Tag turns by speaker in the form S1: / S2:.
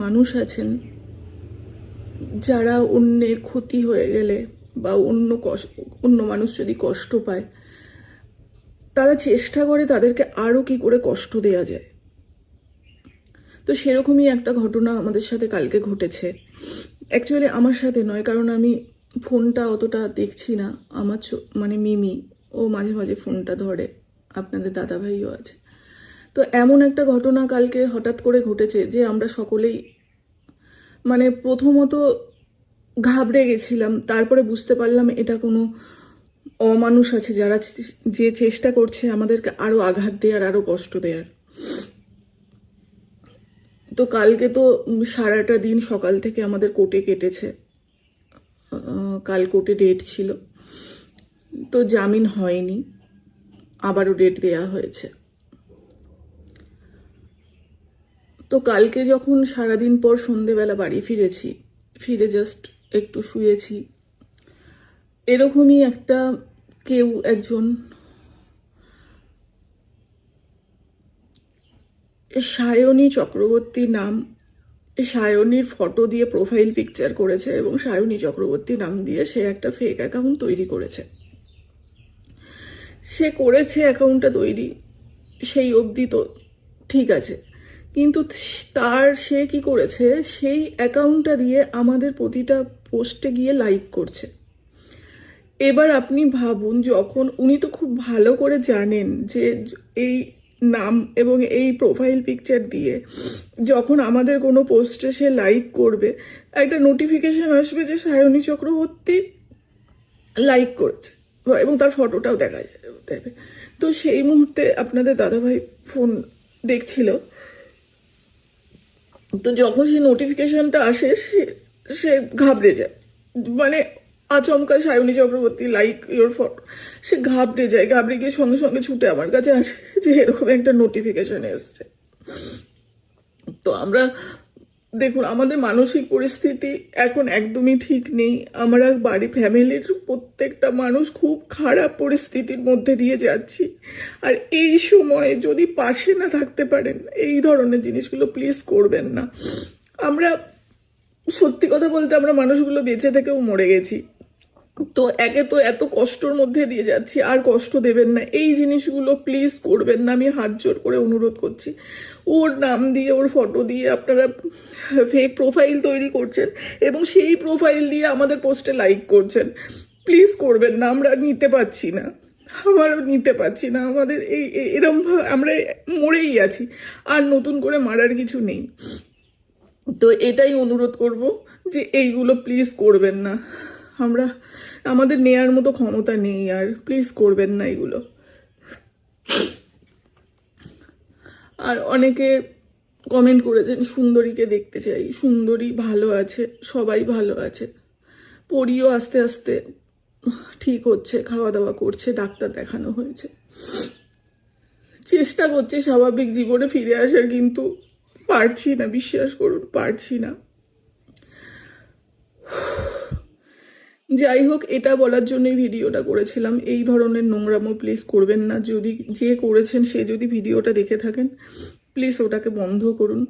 S1: মানুষ আছেন যারা অন্যের ক্ষতি হয়ে গেলে বা অন্য মানুষ যদি কষ্ট পায়, তারা চেষ্টা করে তাদেরকে আরও কি করে কষ্ট দেয়া যায়। তো সেরকমই একটা ঘটনা আমাদের সাথে কালকে ঘটেছে। অ্যাকচুয়ালি আমার সাথে নয়, কারণ আমি ফোনটা অতটা দেখছি না। আমার মানে মিমি ও মাঝে মাঝে ফোনটা ধরে, আপনাদের দাদাভাইও আছে। তো এমন একটা ঘটনা কালকে হঠাৎ করে ঘটেছে যে আমরা সকলেই মানে প্রথমত ঘাবড়ে গেছিলাম, তারপরে বুঝতে পারলাম এটা কোনো অমানুষ আছে যারা যে চেষ্টা করছে আমাদেরকে আরও আঘাত দেওয়ার, আরও কষ্ট দেওয়ার। তো কালকে তো সারাটা দিন সকাল থেকে আমাদের কোর্টে কেটেছে। কাল কোর্টে ডেট ছিল, তো জামিন হয়নি, আবারও ডেট দেয়া হয়েছে। তো কালকে যখন সারাদিন পর সন্ধেবেলা বাড়ি ফিরে জাস্ট একটু শুয়েছি, এরকমই একটা একজন সায়নী চক্রবর্তী নাম, সায়নীর ফটো দিয়ে প্রোফাইল পিকচার করেছে এবং সায়নী চক্রবর্তী নাম দিয়ে সে একটা ফেক অ্যাকাউন্ট তৈরি করেছে। সে করেছে অ্যাকাউন্টটা তৈরি, সেই অবধি তো ঠিক আছে, কিন্তু সে কি করেছে, সেই অ্যাকাউন্টটা দিয়ে আমাদের প্রতিটা পোস্টে গিয়ে লাইক করছে। এবার আপনি ভাবুন, যখন উনি তো খুব ভালো করে জানেন যে এই নাম এবং এই প্রোফাইল পিকচার দিয়ে যখন আমাদের কোনো পোস্টে সে লাইক করবে, একটা নোটিফিকেশন আসবে যে সায়নী চক্রবর্তী লাইক করেছে এবং তার ফটোটাও দেখা যাবে। তো সেই মুহূর্তে আপনাদের দাদাভাই ফোন দেখছিল, তো যখন সেই নোটিফিকেশনটা আসে সে ঘাবড়ে যায়, মানে আচমকা Sayani Chakraborty like your photo, সে ঘাবড়ে যায়, ঘাবড়ে গিয়ে সঙ্গে সঙ্গে ছুটে আমার কাছে আসে যে এরকম একটা নোটিফিকেশন এসছে। তো আমরা দেখুন, আমাদের মানসিক পরিস্থিতি এখন একদমই ঠিক নেই। আমরা ফ্যামিলির প্রত্যেকটা মানুষ খুব খারাপ পরিস্থিতির মধ্যে দিয়ে যাচ্ছি, আর এই সময়ে যদি পাশে না থাকতে পারেন, এই ধরনের জিনিসগুলো প্লিজ করবেন না। আমরা সত্যি কথা বলতে আমরা মানুষগুলো বেঁচে থেকেও মরে গেছি, তো একে তো এত কষ্টর মধ্যে দিয়ে যাচ্ছি, আর কষ্ট দেবেন না, এই জিনিসগুলো প্লিজ করবেন না, আমি হাত জোর করে অনুরোধ করছি। ওর নাম দিয়ে, ওর ফটো দিয়ে আপনারা ফেক প্রোফাইল তৈরি করছেন এবং সেই প্রোফাইল দিয়ে আমাদের পোস্টে লাইক করছেন, প্লিজ করবেন না। আমরা নিতে পারছি না, আমারও নিতে পারছি না, আমাদের এরম আমরা মরেই আছি, আর নতুন করে মারার কিছু নেই। তো এটাই অনুরোধ করব যে এইগুলো প্লিজ করবেন না, আমাদের নেয়ার মতো ক্ষমতা নেই, আর প্লিজ করবেন না এগুলো। আর অনেকে কমেন্ট করেছেন সুন্দরীকে দেখতে চাই, সুন্দরী ভালো আছে, সবাই ভালো আছে, পরিও আস্তে আস্তে ঠিক হচ্ছে, খাওয়া দাওয়া করছে, ডাক্তার দেখানো হয়েছে, চেষ্টা করছি স্বাভাবিক জীবনে ফিরে আসার, কিন্তু পারছি না, বিশ্বাস করুন পারছি না। যাই হোক, এটা বলার জন্যই ভিডিওটা করেছিলাম, এই ধরনের নোংরামো প্লিজ করবেন না। যদি যে করেছেন সে যদি ভিডিওটা দেখে থাকেন, প্লিজ ওটাকে বন্ধ করুন।